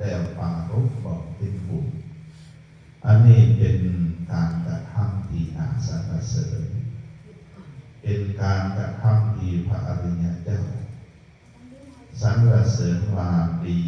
แล้วปรารภบอกเป็นบุญอันนี้เป็นการกระทำที่น่าสรรเสริญเป็นการกระทำที่พระอริยเจ้าสรรเสริญว่าดี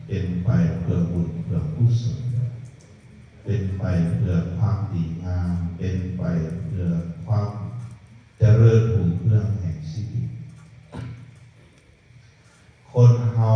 เป็นไปเพื่อบุญเพื่อกุศลเป็นไปเพื่อความดีงามเป็นไปเพื่อความเจริญรุ่งเรืองแห่งชีวิตคนเฮา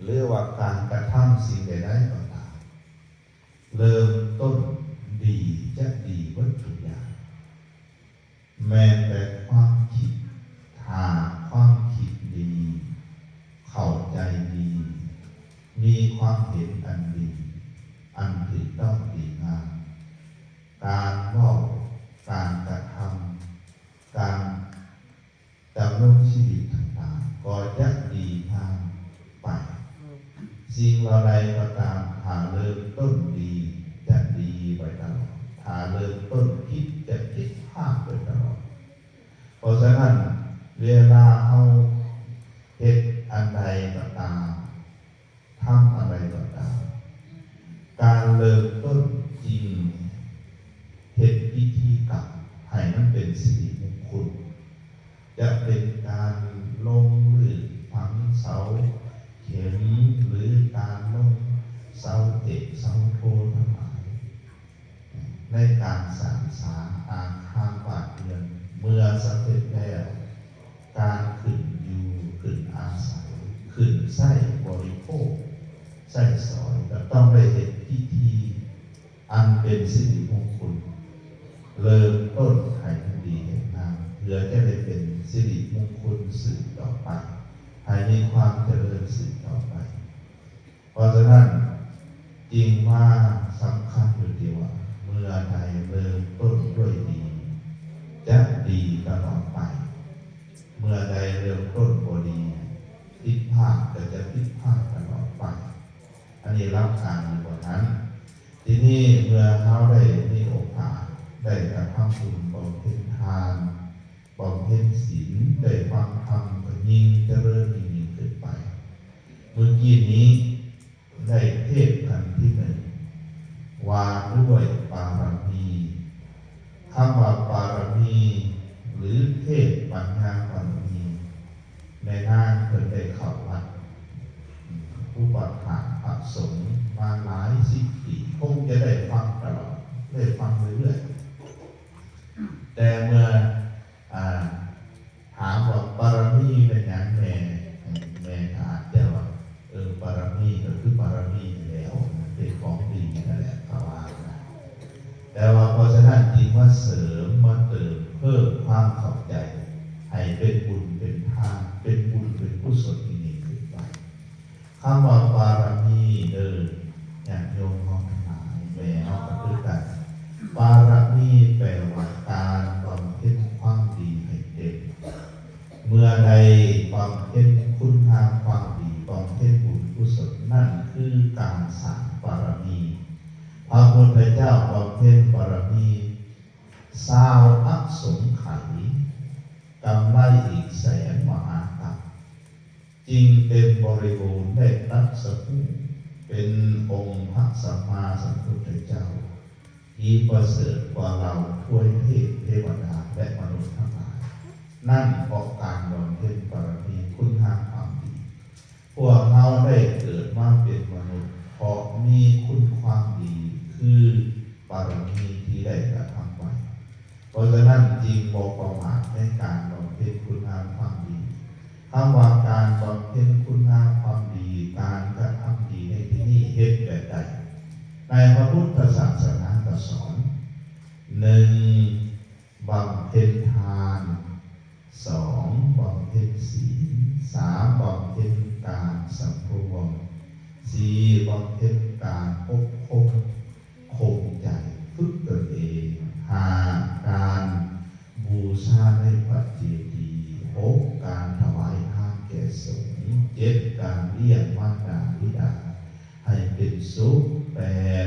หรือว่าการกระทำสิ่งใดๆก็ตามเริ่มต้นดีจะดีวัตถุอย่างแม้แต่ความคิดถ้าความคิดดีเข้าใจดีมีความเห็นอันดีอันถูกต้องดีงามการเว้าการกระทำการดำรงชีวิตต่างๆก็จะดีงามไปสิ่งอะไรก็ตามถ้าเริ่มต้นดีจะดีไปตลอดถ้าเริ่มต้นคิดจะคิดพลาดไปตลอดเพราะฉะนั้นเวลาเอาเหตุอันใดก็ตามทำอะไรก็ตามการเริ่มต้นจริงเหตุพิธีกรรมให้มันเป็นสิริมงคลจะเป็นการลงหรือฝังเสาเข็มหรือการลงเสาเอกเสาโททั้งหลายในการสร้างศาลอาคารบ้านเรือนเมื่อสำเร็จแล้วการขึ้นอยู่ขึ้นอาศัยขึ้นใช้บริโภคใช้สอยก็ต้องได้เห็นพิธีอันเป็นสิริมงคลเริ่มต้นให้มันดีให้งามเพื่อจะได้เป็นสิริมงคลสืบต่อไปให้มีความเจริญสืบต่อไปเพราะฉะนั้นจริงว่าสำคัญอยู่ที่ว่าเมื่อใดเริ่มต้นด้วยดีจะดีตลอดไปเมื่อใดเริ่มต้นบ่ดีผิดพลาดก็จะผิดพลาดตลอดไปอันนี้รับการอยู่บนนั้นทีนี้เมื่อเขาได้มีโอกาสได้กระทำบุญบำเพ็ญทานบำเพ็ญศีลได้ฟังธรรมก็ยิ่งเจริญยิ่งขึ้นไปเมื่อกี้นี้ได้เทศกันที่หนึ่งว่าด้วยปารมีคำว่าปารมีหรือเทศปัญญาปารมีในงานเพิ่นได้เข้าวัดผู้บัตรผ่านพระสงฆ์มาหลายสิบปีคงจะได้ฟังตลอดได้ฟังเรื่อยๆแต่เมื่อถามว่าปารมีเป็นอย่างแม่อาจจะว่าปารมีก็คือปารมีแล้วเป็นของดีนั่นแหละก็ว่าแต่ว่าเพราะฉะนั้นจริงว่าเสริมมาเติมเพิ่มความเข้าใจให้เป็นบุญเป็นทานเป็นบุญเป็นกุศลที่นี่ขึ้นไปคำว่าปารมีอย่างโยมมองทั้งหลายแม่เอาก็คือกันปารมีแปลว่าการบำเพ็ญความดีให้เต็มเมื่อใดบำเพ็ญคุณงามความดีบำเพ็ญบุญกุศลนั่นคือการสร้างปารมีพระพุทธเจ้าบำเพ็ญปารมีสาวอักสงไขยกำไรอีกแสนมหากัปจริงเต็มบริบูรณ์ได้รักษาผู้เป็นองค์พระสัมมาสัมพุทธเจ้าที่ประเสริฐกว่าเราทั่วเทวดาและมนุษย์ทั้งหลายนั่นเพราะการบำเพ็ญปารมีคุณงามความดีพวกเราได้เกิดมาเป็นมนุษย์เพราะมีคุณความดีคือปารมีที่ได้กระทำไว้เพราะฉะนั้นจริงบอกประมาทในการบำเพ็ญคุณงามความดีคำว่าการบำเพ็ญคุณงามความดีการกระทำดีในที่นี้เหตุแบบใดในพระพุทธศาสนาสอนหนึ่งบำเพ็ญทานสองบำเพ็ญศีลสามบำเพ็ญการสำรวมสี่บำเพ็ญการอบรมข่มใจฝึกตนเองห้าการบูชาในพระเจดีย์หกการถวายทานแก่สงฆ์เจ็ดการเลี้ยงมารดาบิดาให้เป็นสุขแป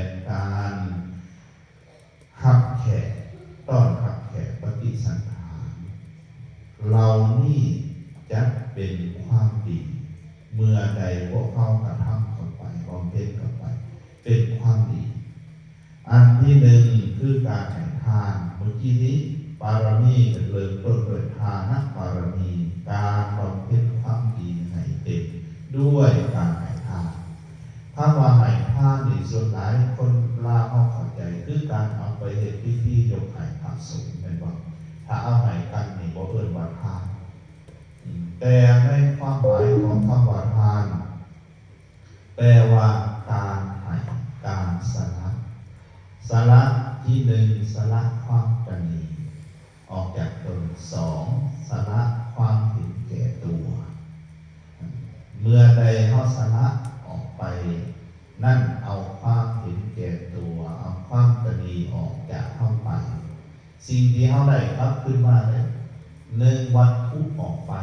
ดการหักแขกต้อนหักแขกปฏิสันถานเรานี่จะเป็นความดีเมื่อใดพวกเขากระทำเข้าไป เป็นความดีอันที่หนึ่งคือการให้ทานเมื่อกี้นี้ปารมีเป็นเริ่มต้นด้วยทานปารมีการบำเพ็ญความดีให้เต็มด้วยการให้ทานถ้าว่าให้ทานในส่วนหลายคนลาเอาเข้าใจคือการเอาไปเฮ็ดพิธียกให้พระสงฆ์เป็นบ่ถ้าเอาให้กันนี่บ่เอิ้นว่าทานแต่ในความหมายของคำว่าทานแปลว่าการให้การสละที่หนึ่งสละความตนีออกจากตนสองสละความเห็นแก่ตัวเมื่อใดเฮาสละออกไปนั่นเอาความเห็นแก่ตัวเอาความตนีออกจากเฮาไปสิ่งที่เฮาได้รับขึ้นมาเนี่ยหนึ่งวัตถุออกไป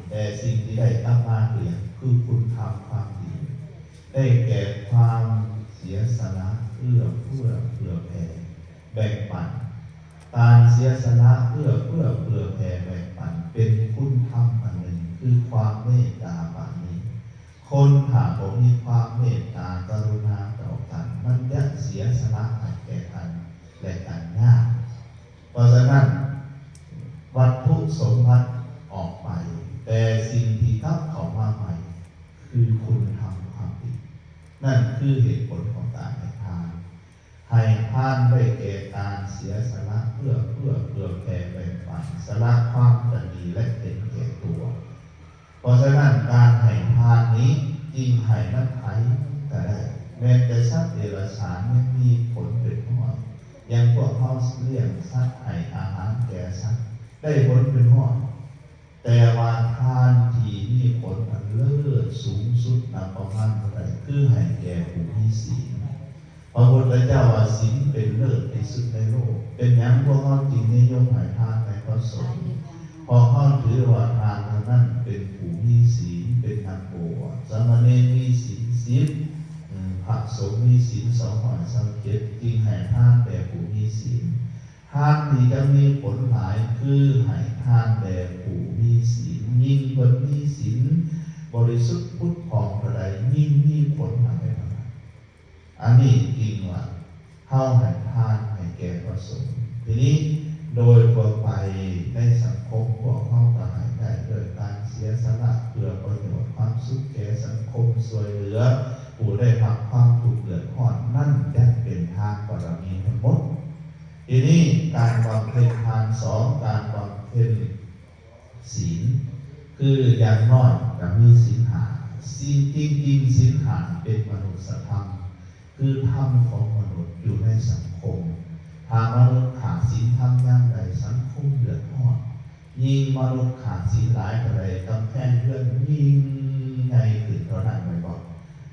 แต่สิ่งที่ได้กลับมาคือคุณธรรมความดีได้แก่ความเสียสละเพื่อแผ่แบ่งปันการเสียสละเพื่อแผ่แบ่งปันเป็นคุณธรรมอันหนึ่งคือความเมตตาปราณีคนหากบ่มีความเมตตากรุณาต่อกันมันจะเสียสละให้แก่กันและกันยากเพราะฉะนั้นวัตถุสมบัติออกไปแต่สิ่งที่กลับเข้ามาใหม่คือคุณธรรมความดีนั่นคือเหตุผลของการให้ทานให้ทานได้แก่การเสียสละเพื่อแผ่แบ่งปันสละความตนีและเห็นแก่ตัวเพราะฉะนั้นการให้ทานนี้จริงให้นักไถก็ได้แม้แต่สัตว์เดรัจฉานยังมีผลเป็นห้อยอย่างพวกเขาเลี้ยงสัตว์ให้อาหารแก่สัตว์ได้ผลเป็นห้อยแต่ว่าทานที่มีผลอันเลิศสูงสุดนับประมาณเท่าไหร่คือให้แก่ผู้มีศีลพระพุทธเจ้าว่าศีลเป็นเลิศที่สุดในโลกเป็นอย่างพวกเขาจริงนิยมให้ทานในพระสงฆ์พอเขาถือว่าทานนั้นเป็นผู้มีศีลเป็นนักบวชสามเณรมีศีลพระสงฆ์มีศีล227จึงให้ทานแก่ผู้มีศีลทานที่จะมีผลหลายคือให้ทานแด่ผู้มีศีลยิ่งคนมีศีลบริสุทธิ์พุทธผ่องกระไดยิ่งมีผลหลายอันนี้จริงว่าเฮาให้ทานให้แก่พระสงฆ์ทีนี้โดยทั่วไปในสังคมพวกเฮาก็ให้ได้โดยการเสียสละเพื่อประโยชน์ความสุขแก่สังคมช่วยเหลือผู้ได้รับความทุกข์เดือดร้อนนั่นจะเป็นทานบารมีทั้งหมดทีนี้การบำเพ็ญทานสองการบำเพ็ญศีลคืออย่างน้อยก็มีศีลห้าจริงศีลห้าเป็นมนุษยธรรมคือธรรมของมนุษย์อยู่ในสังคมถ้ามนุษย์ขาดศีลธรรมอย่างใดสังคมเดือดร้อนยิ่งมนุษย์ขาดศีลหลายเท่าใดกำแพงเพื่อนยิ่งใหญ่ขึ้นเท่านั้นไม่บอก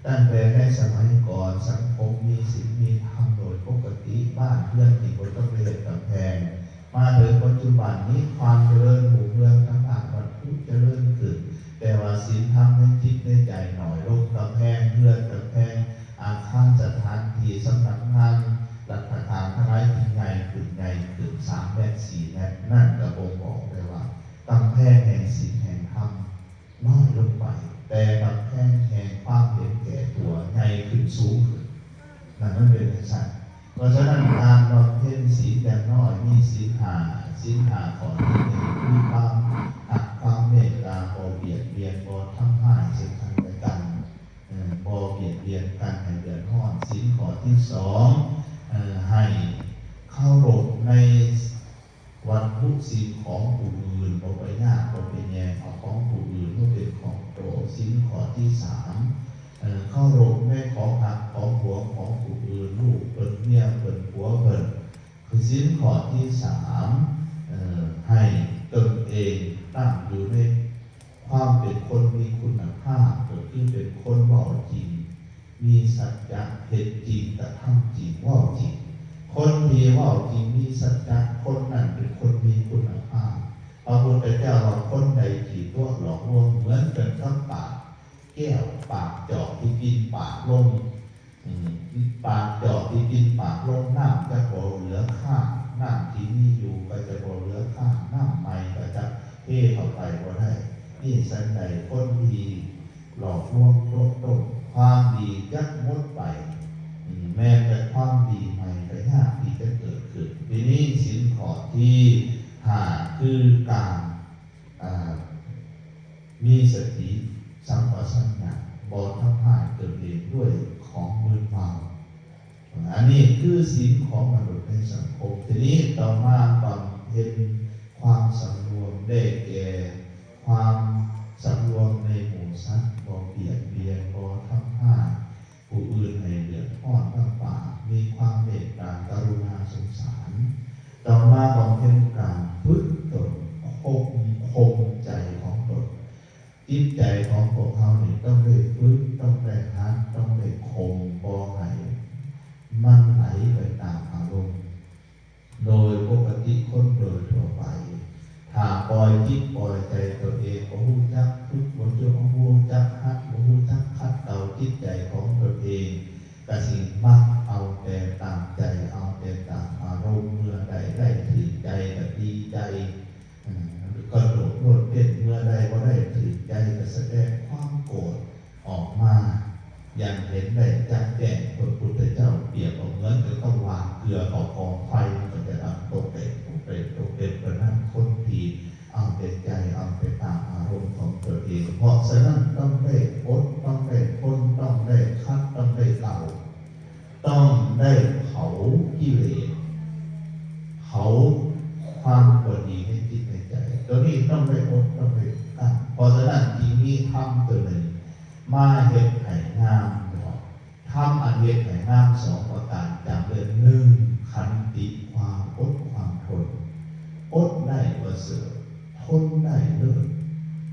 ตั้งแต่ในสมัยก่อนสังคมมีศีลมีธรรมโดยปกติบ้านเพื่อนที่คนต้องเรียนกำแพงมาถึงปัจจุบันนี้ความเจริญรุ่งเรืองต่างๆวัตถุเจริญขึ้นแต่ว่าศีลธรรมในจิตในใจหน่อยลงกำแพงเพื่อนกำแพงอาคารสถานที่สำนักงานหลักฐานทั้งหลายที่ใหญ่ขึ้น3 เมตร 4 เมตรนั่นก็บ่งบอกได้ว่ากำแพงแห่งศีลแห่งธรรมน้อยลงไปแต่กำแพงแห่งความเห็นแก่ตัวใหญ่ขึ้นสูงขึ้นนั่นเป็นสัจเพราะฉะนั้นการบำเพ็ญศีลอย่างน้อยมีศีลห้าข้อที่หนึ่งคือความหักความเมตตาบ่เบียดเบียนบ่ทำร้ายซึ่งกันและกันบ่เบียดเบียนกันให้เดือดร้อนศีลข้อที่สองให้เคารพในวัตถุสิ่งของผู้อื่นบ่ไปยากบ่ไปแย่งเอาของผู้อื่นมาเป็นของตนศีลข้อที่สามเคารพในของหักของหวงของผู้อื่นลูกเพิ่นเมียเพิ่นผัวเพิ่นคือศีลข้อที่สามให้ตนเองตั้งอยู่ในความเป็นคนมีคุณภาพก็คือเป็นคนเว้าจริงมีสัจจะเฮ็ดจริงกระทำจริงเว้าจริงคนที่เว้าจริงมีสัจจะคนนั้นเป็นคนมีคุณภาพพระพุทธเจ้าว่าคนใดที่ตัวหลอกลวงเหมือนเป็นกับปากแก้วปากจอกที่กินปากลงปากจอกที่กินปากลงน้ำจะบ่เหลือข้างน้ำที่มีอยู่ก็จะบ่เหลือข้างน้ำใหม่ก็จะเทเข้าไปบ่ได้นี่สันใดคนดีหลอกลวงโลกความดียักหมดไป แม้แต่ความดีใหม่ก็ยากที่จะเกิดขึ้นทีนี้ศีลข้อที่5คือการมีสติสัมปชัญญะบ่ทำให้เกิดเหตุด้วยของมึนเมาอันนี้คือศีลของมนุษย์ในสังคมทีนี้ต่อมาบำเพ็ญความสำรวมได้แก่ความสำรวมในหมู่สัตว์บ่เบียดเบียนบ่ทำให้ผู้อื่นให้เดือดร้อนลำบากมีความเมตตากรุณาสงสารต่อมาบำเพ็ญการฝึกตนคงใจของตนจิตใจของพวกเขาเนี่ยต้องได้ฝึกต้องได้หัดต้องได้คงบ่ให้มันไหลไปตามอารมณ์โดยปกติคนโดยทั่วไปถ้าปล่อยจิตปล่อยใจตัวเองบ่ฮู้จักฝึกบ่ฮู้จักหัดบ่ฮู้จักขัดเกลาจิตใจของตัวเองก็สิมักเอาแต่ตามใจเอาแต่ตามอารมณ์เมื่อใดได้ถือใจก็ดีใจก็โลดเต้นเมื่อใดบ่ได้ถือใจก็แสดงความโกรธออกมาอย่างเห็นได้จัดแจ้งพระพุทธเจ้าเปรียบเหมือนกับต้องวางเกลือออกกองไฟมันก็จะดับตกเป็นประนั้นคนที่เอาแต่ใจเอาแต่ตามอารมณ์ของตัวเองเพราะฉะนั้นต้องได้อดต้องได้ทนต้องได้คัดต้องได้เก่าต้องได้เผากิเลสเผาความปวดดีในจิตในใจตัวนี้ต้องได้อดต้องได้กั้นเพราะฉะนั้นที่มีธรรมตัวหนึ่งมาเห็ดไห่งามทำอันเห็ดไห่งาม2ประการจำเลย1ขันติความอดความทนอดได้ประเสริฐทนได้เลิศ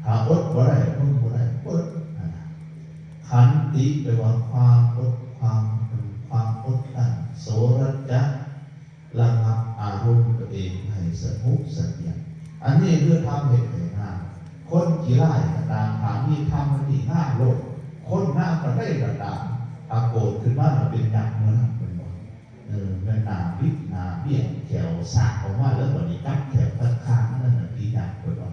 ถ้าอดบ่ได้ทนบ่ได้อดขันติแปลว่าความอดความอดกั้นโสรัจจะระงับอารมณ์ตัวเองให้สงบเสงี่ยมอันนี้คือทำเห็ดไห่งามคนกี่ไร่ก็ตามหามีทำมันดีหน้าโลกคนหน้าก็ได้กระดาษอาโกรธขึ้นมาเราเป็นยักษ์เมื่อนั้นเป็นหมดเมื่อนาวิกนาเบี้ยแขวสากออกมาแล้ววันนี้กัดแขวตัดข้างนั่นน่ะที่ยักษ์เป็นว่า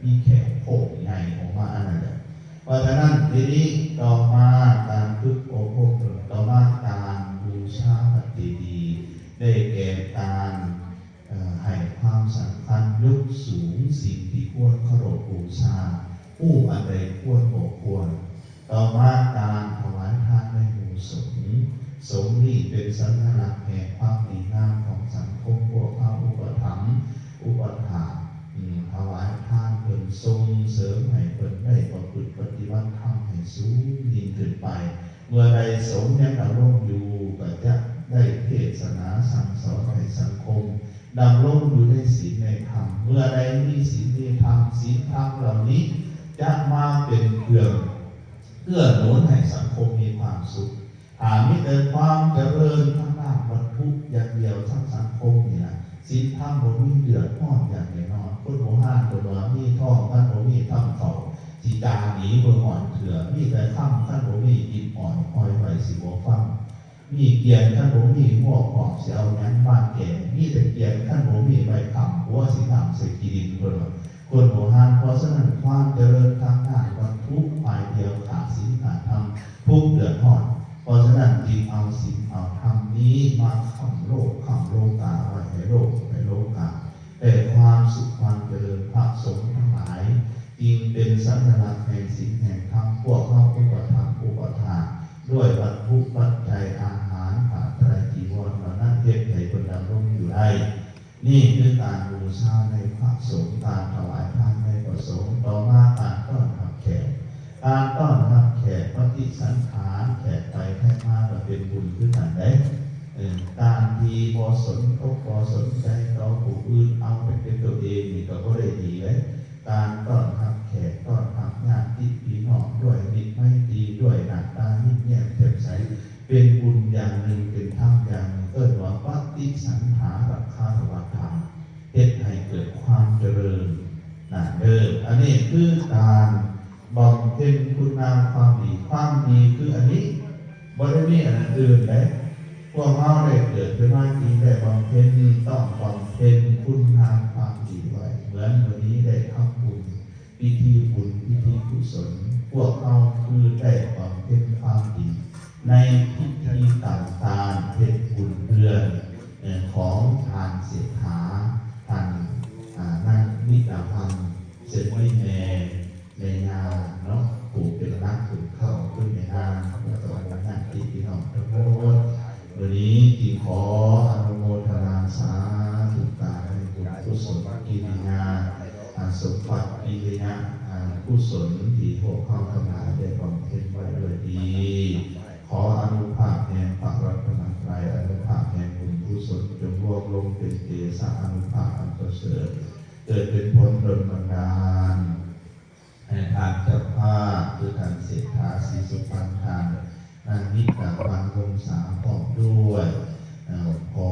มีแขวโผล่ใหญ่ออกมาอันนั้นเพราะฉะนั้นทีนี้ต่อมาการฝึกอบรมต่อมาการบูชาปฏิดีได้แก่การให้ความสำคัญยกสูงสิ่งที่ควรเคารพบูชาผู้อันใดควรบ่ควรต่อมาการถวายทานในหมู่สงฆ์นี่เป็นสัญลักษณ์แห่งความดีงามของสังคมพวกเขาอุปถัมภ์อุปถากถวายทานเพิ่นส่งเสริมให้เพิ่นได้ประพฤติปฏิบัติธรรมให้สูงยิ่งขึ้นไปเมื่อใดสงฆ์ยังดำรงอยู่ก็จะได้เทศนาสั่งสอนให้สังคมดำรงอยู่ในศีลในธรรมเมื่อใดมีศีลในธรรมศีลธรรมเหล่านี้จะมาเป็นเครื่องเอื้อหนุนให้สังคมมีความสุขหากมีแต่ความเจริญทางด้านวัตถุอย่างเดียวทั้งสังคมนี่นะศีลธรรมบ่มีเดือดร้อนอย่างแน่นอนคนโบราณคนว่ามีท่องท่านบ่มีทำเขาสิตาหนีบ่อ่อนเถื่อมีแต่ค่ำท่านบ่มีกินอ่อนคอยไว้สิบ่ฟังมีเกียรติท่านบ่มีหัวของเสียวยันบ้านแก่มีแต่เกียรติท่านบ่มีใบคำหัวสิทำใส่กินคนว่าคนโบราณเพราะฉะนั้นความเจริญทางด้านวัตถุฝ่ายเดียวขาดศีลขาดธรรมทุกเดือดร้อนเพราะฉะนั้นจึงเอาศีลเอาธรรมนี้มาค้ำโลกาไว้ให้โลกาแต่ความสุขความเจริญพระสงฆ์ทั้งหลายจึงเป็นสัญลักษณ์แห่งศีลแห่งธรรมพวกเขาอุปถัมภ์อุปถากด้วยวัตถุปัจจัยอาหารผ้าไตรจีวรมานั่งเทศให้คนดำรงอยู่ได้นี่คือการบูชาในพระสงฆ์การถวายทานในพระสงฆ์ต่อมาการต้อนรับแขกการต้อนรับแขกปฏิสันถานแขกไปแขกมาก็เป็นบุญขึ้นกันได้การที่บ่สนใจต่อผู้อื่นเอาไปเป็นตัวเองนี่ก็บ่ได้ดีเลยการต้อนรับแขกต้อนรับญาติพี่น้องด้วยมิตรไมตรีด้วยหน้าตายิ้มแย้มแจ่มใสเป็นบุญอย่างหนึ่งเป็นธรรมอย่างหนึ่งว่าปฏิสันถานรักษาวัฏฏะเฮ็ดให้เกิดความเจริญอันนี้คือการบำเพ็ญคุณงามความดีคืออันนี้บ่ได้มีอันอื่นเลยพวกเราได้เกิดเป็นมาจริงได้บำเพ็ญต้องบำเพ็ญคุณงามความดีไว้เหมือนวันนี้ได้ทำบุญพิธีบุญพิธีกุศลพวกเราคือได้บำเพ็ญความดีในพิธี ธีต่างๆเพชรบุญเรือนของทานเศรษฐาทานนั่งนิดาพันเสร็จไม่แน่ในงานเนาะปลูกเป็นรักถึงเข้าขึ้นในงานแล้วก็วันนั้นที่พี่น้องทั้งหมดวันนี้จึงขออนุโมทนาสาธุการในบุญกุศลกิริยาสมบัติกิริยากุศลที่พวกเขาทั้งหลายได้บำเพ็ญไว้ด้วยดีขออนุภาพแห่งพระรัตนตรัยอนุภาพแห่งบุญกุศลจงรวบรวมเป็นเกศาอนุภาพอันประเสริฐเกิดเป็นผลดลบันดาลให้ทานเจ้าภาพคือทานเศรษฐาศรีสุพรรณทานนางนิกาวันวงศาพร้อมด้วยพอ